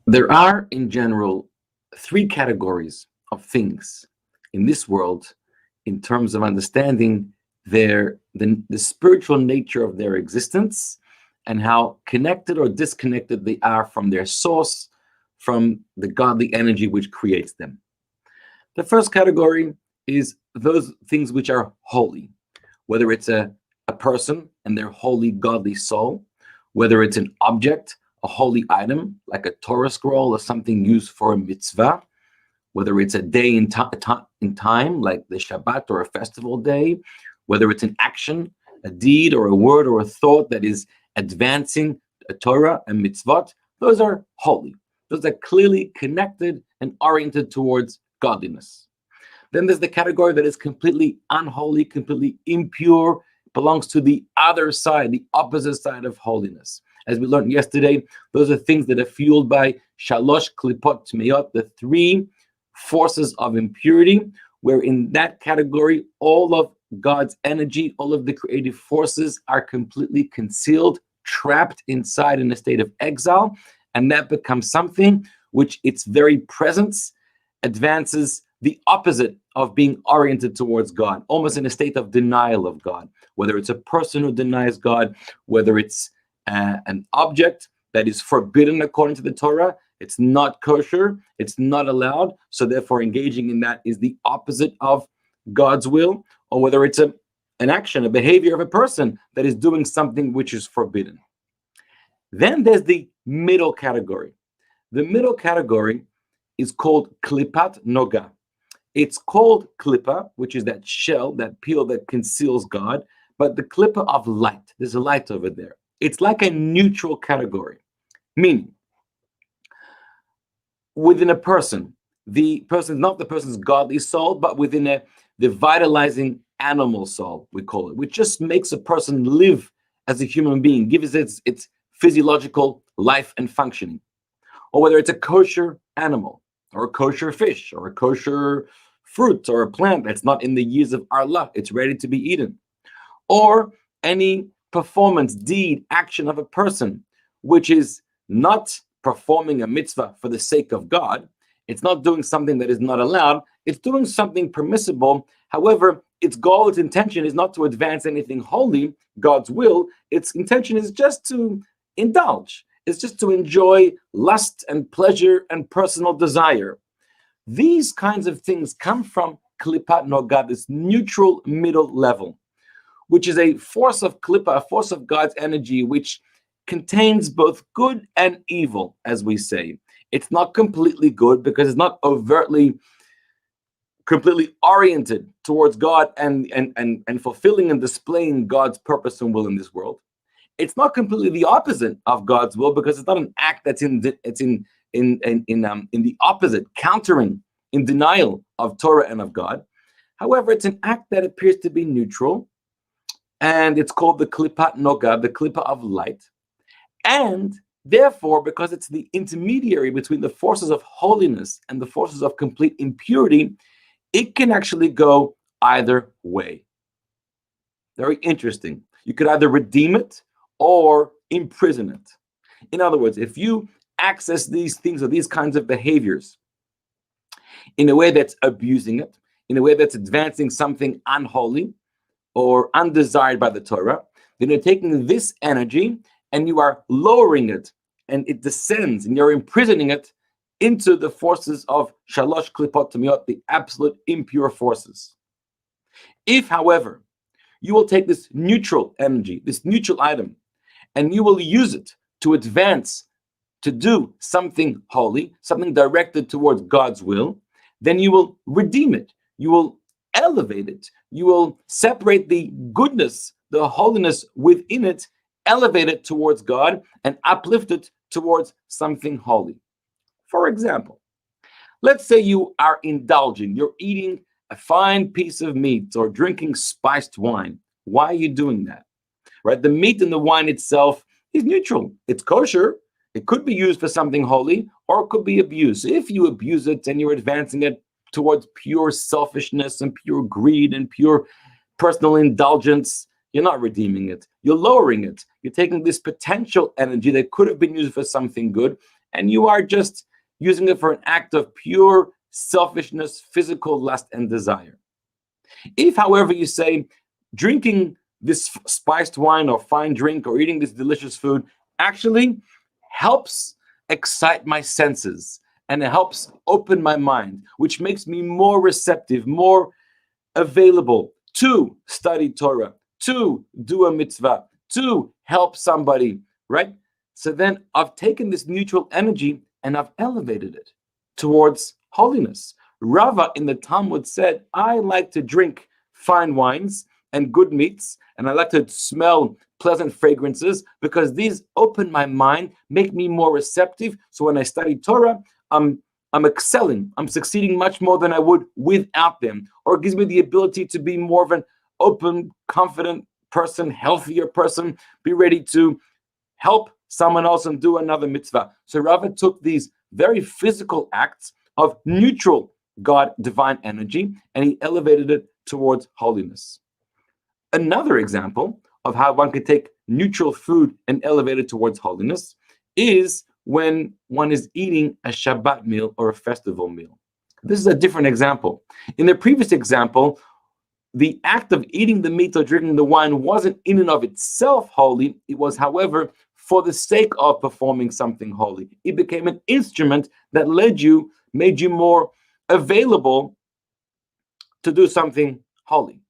There are, in general, three categories of things in this world in terms of understanding the spiritual nature of their existence and how connected or disconnected they are from their source, from the godly energy which creates them. The first category is those things which are holy, whether it's a person and their holy godly soul, whether it's an object, a holy item like a Torah scroll or something used for a mitzvah, whether it's a day in time like the Shabbat or a festival day, whether it's an action, a deed or a word or a thought that is advancing a Torah and mitzvot, those are holy. Those are clearly connected and oriented towards godliness. Then there's the category that is completely unholy, completely impure, belongs to the other side, the opposite side of holiness. As we learned yesterday, those are things that are fueled by shalosh klipot tmeot, the three forces of impurity, where in that category, all of God's energy, all of the creative forces are completely concealed, trapped inside in a state of exile, and that becomes something which its very presence advances the opposite of being oriented towards God, almost in a state of denial of God, whether it's a person who denies God, whether it's an object that is forbidden according to the Torah, it's not kosher, it's not allowed, so therefore engaging in that is the opposite of God's will, or whether it's an action, a behavior of a person that is doing something which is forbidden. Then there's the middle category. The middle category is called klipat noga. It's called klippa, which is that shell, that peel that conceals God, but the klippa of light. There's a light over there. It's like a neutral category, meaning within a person, the person, not the person's godly soul, but within the vitalizing animal soul, we call it, which just makes a person live as a human being, gives it its physiological life and functioning. Or whether it's a kosher animal, or a kosher fish, or a kosher fruit, or a plant that's not in the years of arla, it's ready to be eaten. Or any performance, deed, action of a person, which is not performing a mitzvah for the sake of God. It's not doing something that is not allowed. It's doing something permissible. However, its goal, its intention is not to advance anything holy, God's will. Its intention is just to indulge. It's just to enjoy lust and pleasure and personal desire. These kinds of things come from klipat noga, this neutral middle level, which is a force of klippa, a force of God's energy, which contains both good and evil, as we say. It's not completely good because it's not overtly, completely oriented towards God and fulfilling and displaying God's purpose and will in this world. It's not completely the opposite of God's will because it's not an act that's in the opposite, countering, in denial of Torah and of God. However, it's an act that appears to be neutral, and it's called the klipat noga, the klippa of light. And therefore, because it's the intermediary between the forces of holiness and the forces of complete impurity, it can actually go either way. Very interesting. You could either redeem it or imprison it. In other words, if you access these things or these kinds of behaviors in a way that's abusing it, in a way that's advancing something unholy or undesired by the Torah, then you're taking this energy and you are lowering it, and it descends, and you're imprisoning it into the forces of shalosh klipot tmeot, the absolute impure forces. If, however, you will take this neutral energy, this neutral item, and you will use it to advance, to do something holy, something directed towards God's will, then you will redeem it. You will elevate it. You will separate the goodness, the holiness within it, elevate it towards God, and uplift it towards something holy. For example, let's say you are indulging, you're eating a fine piece of meat or drinking spiced wine. Why are you doing that? Right? The meat and the wine itself is neutral. It's kosher. It could be used for something holy, or it could be abused. If you abuse it and you're advancing it towards pure selfishness and pure greed and pure personal indulgence, you're not redeeming it. You're lowering it. You're taking this potential energy that could have been used for something good, and you are just using it for an act of pure selfishness, physical lust, and desire. If, however, you say drinking this spiced wine or fine drink or eating this delicious food actually helps excite my senses and it helps open my mind, which makes me more receptive, more available to study Torah, to do a mitzvah, to help somebody, right? So then I've taken this neutral energy and I've elevated it towards holiness. Rava in the Talmud said, I like to drink fine wines and good meats, and I like to smell pleasant fragrances because these open my mind, make me more receptive. So when I study Torah, I'm excelling, I'm succeeding much more than I would without them, or it gives me the ability to be more of an open, confident person, healthier person, be ready to help someone else and do another mitzvah. So Rava took these very physical acts of neutral God, divine energy, and he elevated it towards holiness. Another example of how one could take neutral food and elevate it towards holiness is when one is eating a Shabbat meal or a festival meal. This is a different example. In the previous example, the act of eating the meat or drinking the wine wasn't in and of itself holy. It was, however, for the sake of performing something holy. It became an instrument that made you more available to do something holy.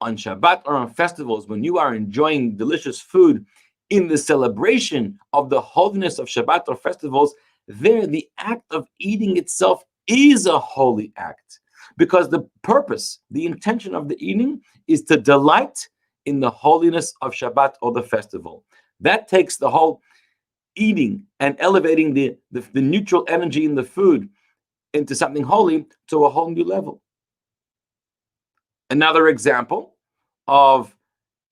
On Shabbat or on festivals, when you are enjoying delicious food in the celebration of the holiness of Shabbat or festivals, there the act of eating itself is a holy act, because the purpose, the intention of the eating is to delight in the holiness of Shabbat or the festival. That takes the whole eating and elevating the neutral energy in the food into something holy to a whole new level. Another example of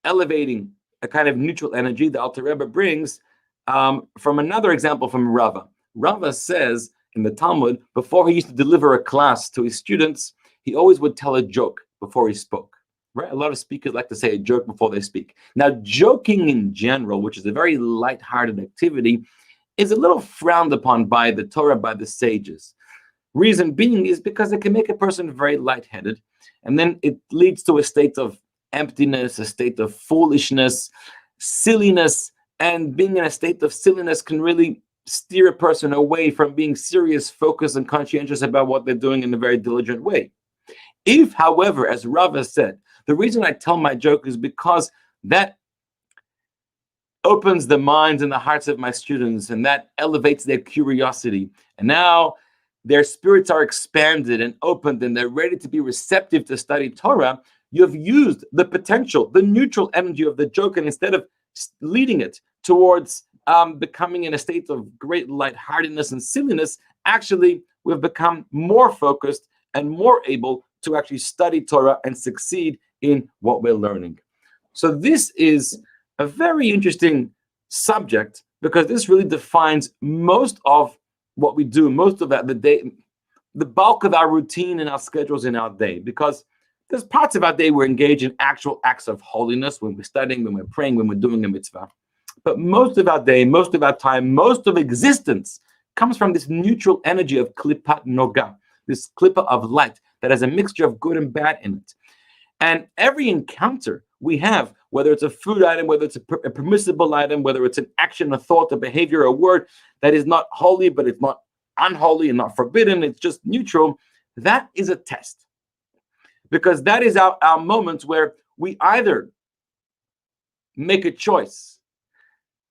elevating a kind of neutral energy the Alter Rebbe brings from another example from Rava. Rava says in the Talmud, before he used to deliver a class to his students, he always would tell a joke before he spoke. Right? A lot of speakers like to say a joke before they speak. Now, joking in general, which is a very light-hearted activity, is a little frowned upon by the Torah, by the sages. Reason being is because it can make a person very lightheaded, and then it leads to a state of emptiness, a state of foolishness, silliness, and being in a state of silliness can really steer a person away from being serious, focused, and conscientious about what they're doing in a very diligent way. If, however, as Rava said, the reason I tell my joke is because that opens the minds and the hearts of my students, and that elevates their curiosity, and now their spirits are expanded and opened, and they're ready to be receptive to study Torah. You have used the potential, the neutral energy of the joke, and instead of leading it towards becoming in a state of great lightheartedness and silliness, actually we've become more focused and more able to actually study Torah and succeed in what we're learning. So this is a very interesting subject, because this really defines most of what we do, most of the day, the bulk of our routine and our schedules in our day, because there's parts of our day we're engaged in actual acts of holiness, when we're studying, when we're praying, when we're doing a mitzvah. But most of our day, most of our time, most of existence comes from this neutral energy of klipat noga, this klippa of light that has a mixture of good and bad in it. And every encounter we have, whether it's a food item, whether it's a permissible item, whether it's an action, a thought, a behavior, a word that is not holy, but it's not unholy and not forbidden, it's just neutral, that is a test. Because that is our moments where we either make a choice,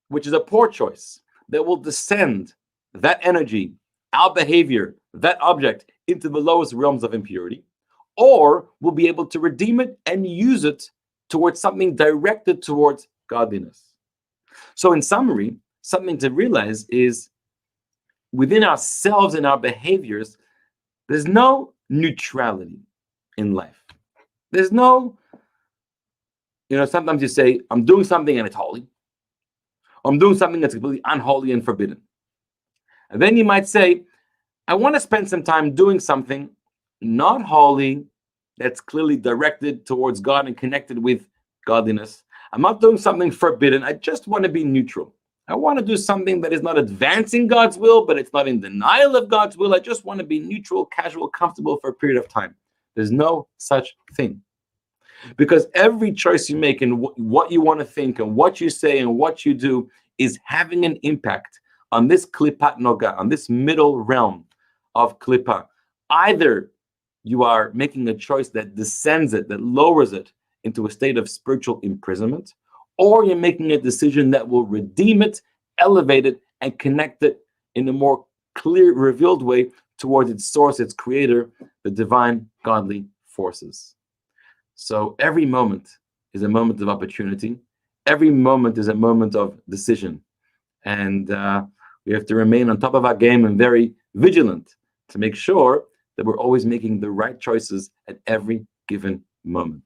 which is a poor choice, that will descend that energy, our behavior, that object into the lowest realms of impurity, or we'll be able to redeem it and use it towards something directed towards godliness. So in summary, something to realize is within ourselves and our behaviors, there's no neutrality in life. There's no, sometimes you say, I'm doing something and it's holy. Or I'm doing something that's completely unholy and forbidden. And then you might say, I want to spend some time doing something not holy, that's clearly directed towards God and connected with godliness. I'm not doing something forbidden. I just want to be neutral. I want to do something that is not advancing God's will, but it's not in denial of God's will. I just want to be neutral, casual, comfortable for a period of time. There's no such thing. Because every choice you make and what you want to think and what you say and what you do is having an impact on this klipat noga, on this middle realm of klipa. Either you are making a choice that descends it, that lowers it into a state of spiritual imprisonment, or you're making a decision that will redeem it, elevate it, and connect it in a more clear, revealed way towards its source, its creator, the divine, godly forces. So every moment is a moment of opportunity. Every moment is a moment of decision. And we have to remain on top of our game and very vigilant to make sure that we're always making the right choices at every given moment.